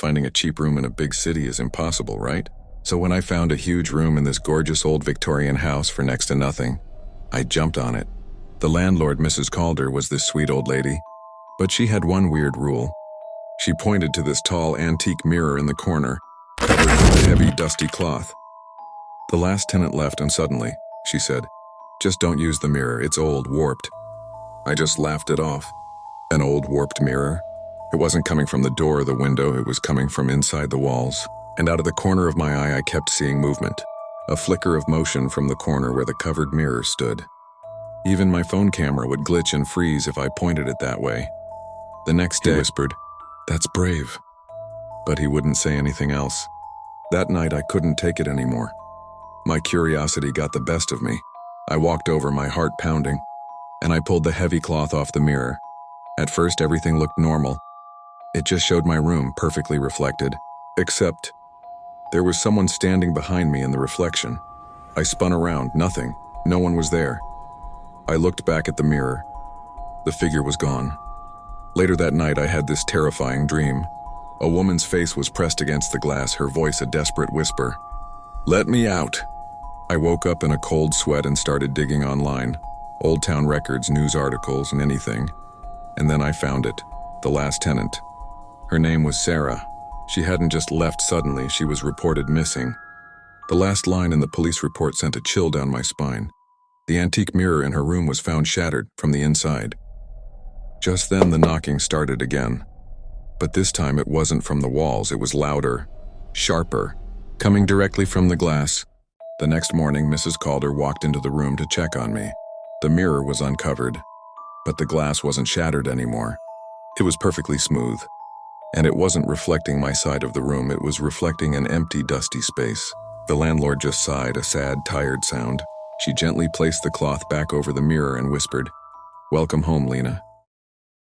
Finding a cheap room in a big city is impossible, right? So when I found a huge room in this gorgeous old Victorian house for next to nothing, I jumped on it. The landlord, Mrs. Calder, was this sweet old lady, but she had one weird rule. She pointed to this tall antique mirror in the corner, covered with a heavy, dusty cloth. The last tenant left and suddenly, she said, "Just don't use the mirror, it's old, warped." I just laughed it off. An old, warped mirror? It wasn't coming from the door or the window, it was coming from inside the walls. And out of the corner of my eye I kept seeing movement, a flicker of motion from the corner where the covered mirror stood. Even my phone camera would glitch and freeze if I pointed it that way. The next day, he whispered, "That's brave." But he wouldn't say anything else. That night I couldn't take it anymore. My curiosity got the best of me. I walked over, my heart pounding, and I pulled the heavy cloth off the mirror. At first everything looked normal. It just showed my room perfectly reflected, except there was someone standing behind me in the reflection. I spun around, nothing, no one was there. I looked back at the mirror. The figure was gone. Later that night I had this terrifying dream. A woman's face was pressed against the glass, her voice a desperate whisper. "Let me out." I woke up in a cold sweat and started digging online. Old town records, news articles, and anything. And then I found it, the last tenant. Her name was Sarah. She hadn't just left suddenly, she was reported missing. The last line in the police report sent a chill down my spine. The antique mirror in her room was found shattered from the inside. Just then the knocking started again. But this time it wasn't from the walls, it was louder, sharper, coming directly from the glass. The next morning, Mrs. Calder walked into the room to check on me. The mirror was uncovered, but the glass wasn't shattered anymore. It was perfectly smooth. And it wasn't reflecting my side of the room, it was reflecting an empty, dusty space. The landlord just sighed, a sad, tired sound. She gently placed the cloth back over the mirror and whispered, "Welcome home, Lena."